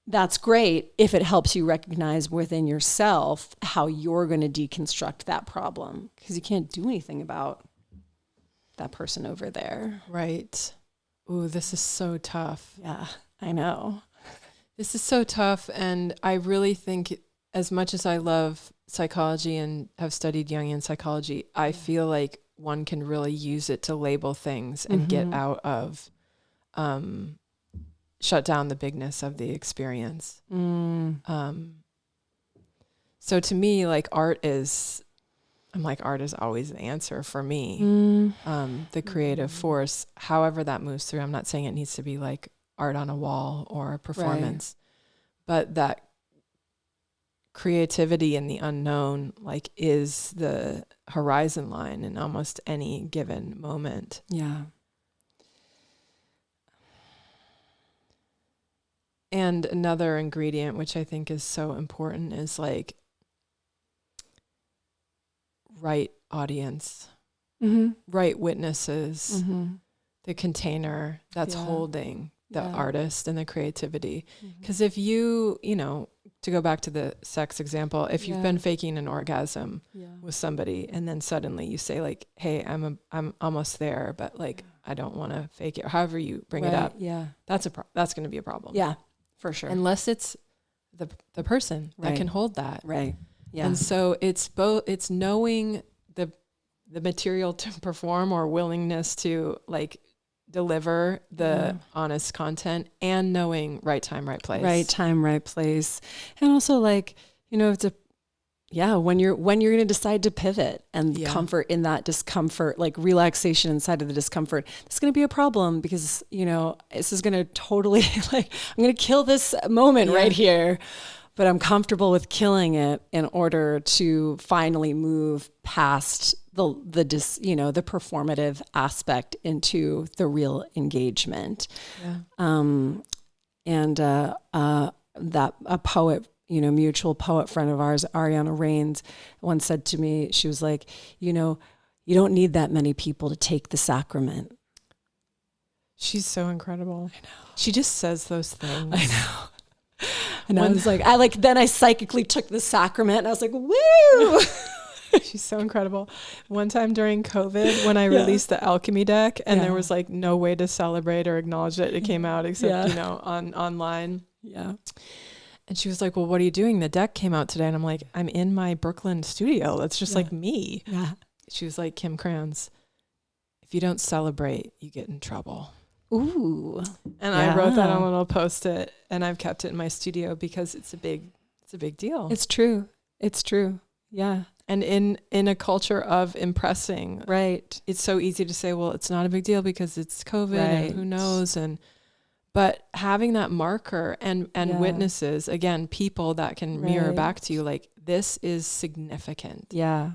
that's great. If it helps you recognize within yourself how you're going to deconstruct that problem, because you can't do anything about that person over there. Right. Ooh, this is so tough. Yeah, I know. This is so tough. And I really think, as much as I love psychology and have studied Jungian psychology, I feel like one can really use it to label things and get out of, shut down the bigness of the experience. So to me, like art is always the answer for me. The creative force, however that moves through. I'm not saying it needs to be like art on a wall or a performance, but that creativity in the unknown, like, is the horizon line in almost any given moment. Yeah. And another ingredient, which I think is so important, is like right audience, right witnesses, the container that's holding the artist and the creativity. Because if you know, to go back to the sex example, if you've been faking an orgasm with somebody and then suddenly you say like, hey, I'm almost there, but like, I don't want to fake it. However you bring it up. Yeah. That's going to be a problem. Yeah, for sure. Unless it's the person that can hold that. Right. Yeah. And so it's knowing the material to perform, or willingness to like deliver the honest content, and knowing right time, right place. Right time, right place. And also like, you know, when you're going to decide to pivot, and comfort in that discomfort, like relaxation inside of the discomfort, it's going to be a problem, because, you know, this is going to totally like, I'm going to kill this moment right here, but I'm comfortable with killing it in order to finally move past the performative aspect into the real engagement. Yeah. That a poet, you know, mutual poet friend of ours, Ariana Reigns, once said to me, she was like, you know, you don't need that many people to take the sacrament. She's so incredible. I know. She just says those things. I know. And I was like, then I psychically took the sacrament, and I was like, woo! She's so incredible. One time during COVID, when I released the alchemy deck, and there was like no way to celebrate or acknowledge that it came out except, you know, online. Yeah. And she was like, well, what are you doing? The deck came out today. And I'm like, I'm in my Brooklyn studio. That's just like me. Yeah. She was like, Kim Krans, if you don't celebrate, you get in trouble. Ooh. And I wrote that on a little Post-it, and I've kept it in my studio because it's a big deal. It's true. It's true. Yeah. And in a culture of impressing, right, it's so easy to say, well, it's not a big deal because it's COVID and who knows. But having that marker and witnesses, again, people that can mirror back to you, like, this is significant. Yeah.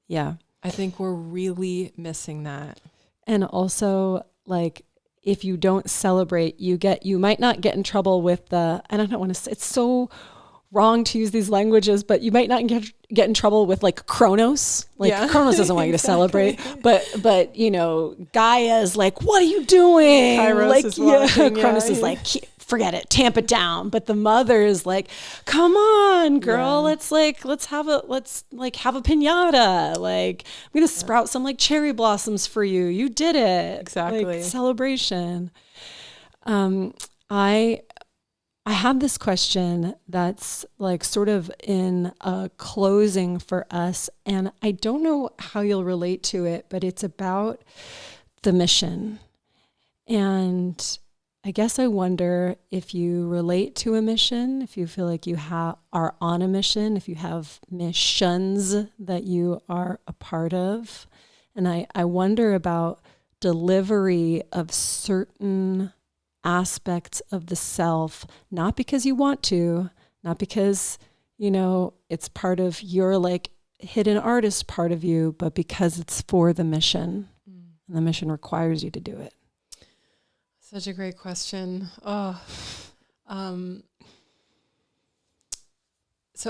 Yeah. I think we're really missing that. And also, like, if you don't celebrate, you might not get in trouble with and I don't want to say, it's so wrong to use these languages, but you might not get in trouble with like Kronos. Like Kronos doesn't want you to celebrate, but you know, Gaia's like, what are you doing? Kairos like, is watching, Kronos is like, forget it, tamp it down. But the mother is like, come on, girl, let's have a piñata. Like, I'm gonna sprout some like cherry blossoms for you. You did it. Exactly. Like, celebration. I have this question that's like sort of in a closing for us, and I don't know how you'll relate to it, but it's about the mission. And I guess I wonder if you relate to a mission, if you feel like you are on a mission, if you have missions that you are a part of. And I wonder about delivery of certain aspects of the self, not because you want to, not because, you know, it's part of your like hidden artist part of you, but because it's for the mission. And the mission requires you to do it. Such a great question. So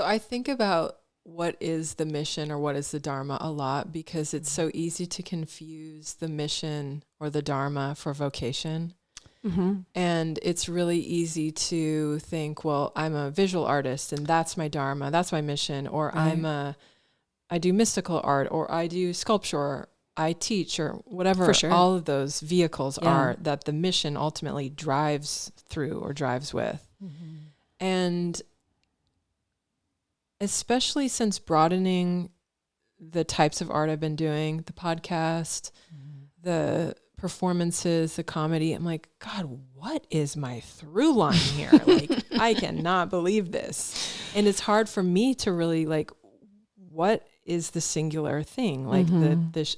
I think about what is the mission or what is the Dharma a lot, because it's so easy to confuse the mission or the Dharma for vocation. Mm-hmm. And it's really easy to think, well, I'm a visual artist and that's my Dharma, that's my mission, or I do mystical art, or I do sculpture, or I teach, or whatever. For sure. All of those vehicles are that the mission ultimately drives through or drives with. Mm-hmm. And especially since broadening the types of art I've been doing, the podcast, the performances, the comedy, I'm like, God, what is my through line here? Like, I cannot believe this. And it's hard for me to really like, what is the singular thing? Like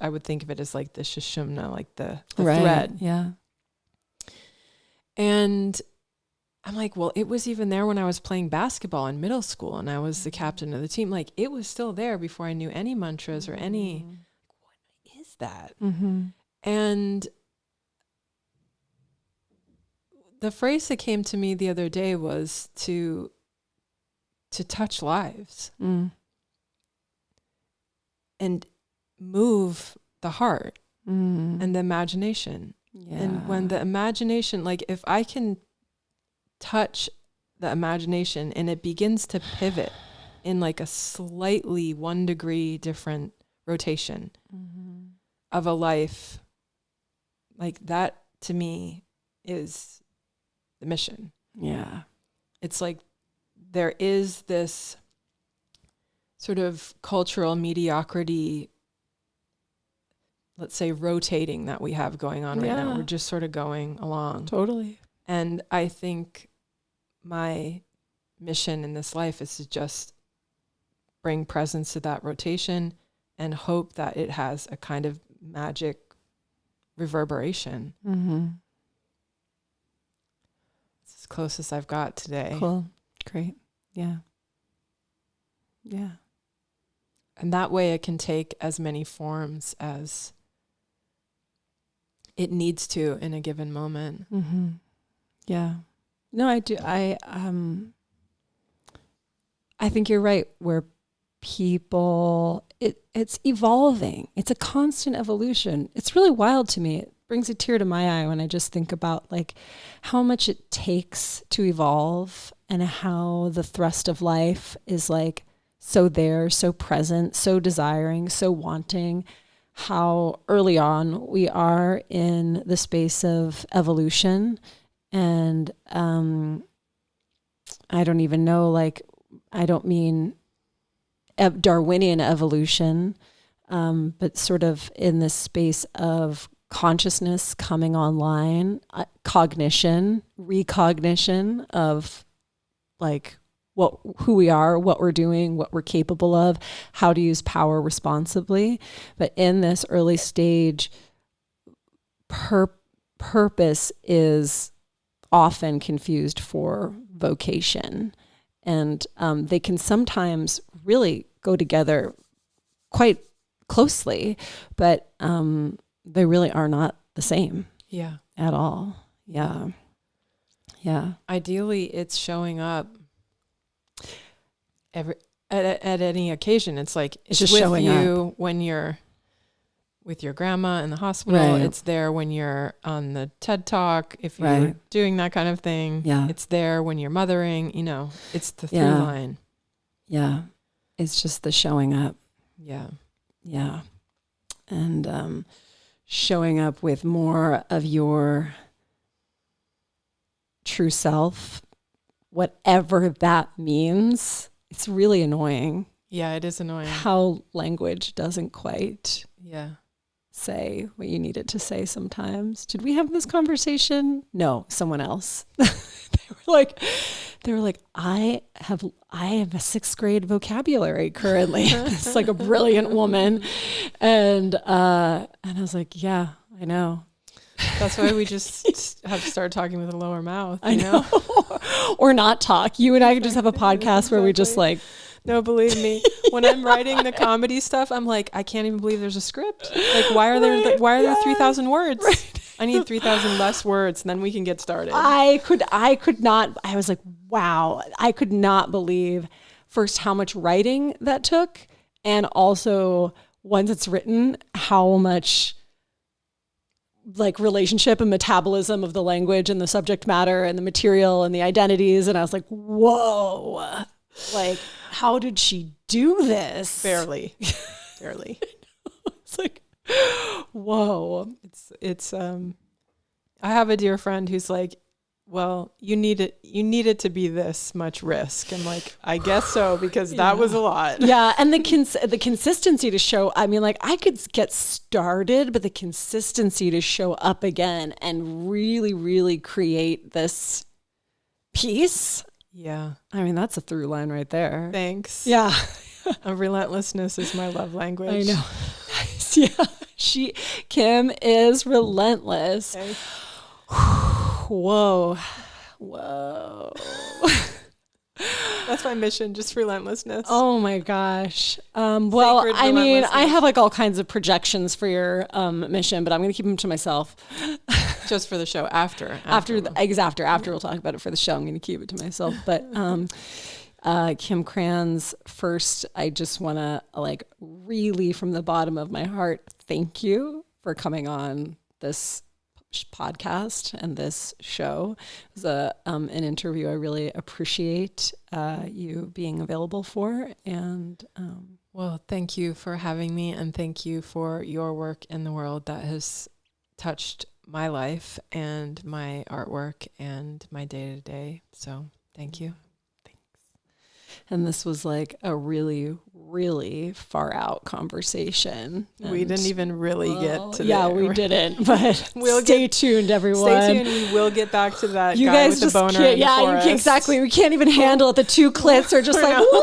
I would think of it as like the sushumna, like the thread. Yeah. And I'm like, well, it was even there when I was playing basketball in middle school and I was the captain of the team. Like, it was still there before I knew any mantras or any, what is that? And the phrase that came to me the other day was to touch lives and move the heart and the imagination. Yeah. And when the imagination, like if I can touch the imagination and it begins to pivot in like a slightly 1 degree different rotation of a life, like that to me is the mission. Yeah. It's like there is this sort of cultural mediocrity, let's say, rotating that we have going on right now. We're just sort of going along. Totally. And I think my mission in this life is to just bring presence to that rotation and hope that it has a kind of magic reverberation. It's as close as I've got today. Cool. Great. Yeah. Yeah. And that way it can take as many forms as it needs to in a given moment. Yeah. No, I do. I think you're right. Where people, it's evolving. It's a constant evolution. It's really wild to me. It brings a tear to my eye when I just think about like how much it takes to evolve and how the thrust of life is like so there, so present, so desiring, so wanting. How early on we are in the space of evolution. And I don't even know, like, I don't mean Darwinian evolution, but sort of in this space of consciousness coming online, cognition, recognition of like who we are, what we're doing, what we're capable of, how to use power responsibly. But in this early stage, purpose is often confused for vocation. And they can sometimes really go together quite closely, but they really are not the same. Yeah. At all. Yeah. Yeah. Ideally, it's showing up at any occasion. It's like it's just with showing you up when you're with your grandma in the hospital. Right. It's there when you're on the TED Talk, if you're doing that kind of thing. Yeah. It's there when you're mothering, it's the through line. Yeah. It's just the showing up. Yeah. Yeah. And showing up with more of your true self, whatever that means. It's really annoying. Yeah, it is annoying. How language doesn't quite say what you need it to say sometimes. Did we have this conversation? No, someone else. They were like, I have a 6th grade vocabulary currently. It's like a brilliant woman. And I was like, yeah, I know. That's why we just have to start talking with a lower mouth. I know. Or not talk. You and I could just have a podcast where we just like. No, believe me. When I'm writing the comedy stuff, I'm like, I can't even believe there's a script. Like, why are there 3,000 words? Right. I need 3,000 less words, and then we can get started. I could not. I was like, wow. I could not believe first how much writing that took, and also once it's written, how much like relationship and metabolism of the language and the subject matter and the material and the identities. And I was like, whoa, like, how did she do this? Barely. It's like, whoa. It's I have a dear friend who's like, well, you need it to be this much risk. I'm like, I guess so, because that was a lot. Yeah. And the consistency to show, I mean, like I could get started, but the consistency to show up again and really, really create this piece. Yeah. I mean, that's a through line right there. Thanks. Yeah. Relentlessness is my love language. I know. Nice. Yeah. Kim is relentless. Okay. Whoa. Whoa. That's my mission, just relentlessness. Oh my gosh. Well, I mean, I have like all kinds of projections for your mission, but I'm going to keep them to myself. Just for the show after we'll talk about it for the show. I'm going to keep it to myself. But Kim Krans, first, I just want to like really from the bottom of my heart, thank you for coming on this podcast and this show. It was an interview I really appreciate you being available for. And well, thank you for having me, and thank you for your work in the world that has touched my life and my artwork and my day-to-day. So thank you. And this was like a really, really far out conversation. We didn't even really get to yeah, we didn't, but stay tuned, everyone. Stay tuned. We will get back to that you guy guys with just the boner can't, in the forest. Exactly. We can't even handle it. The two clits are just like, woo!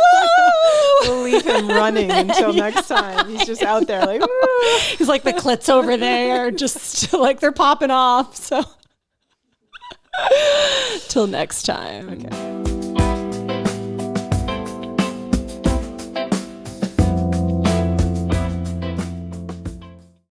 We'll leave him running until next time. He's just out there like, woo! He's like, the clits over there, just like they're popping off. So till next time. Okay.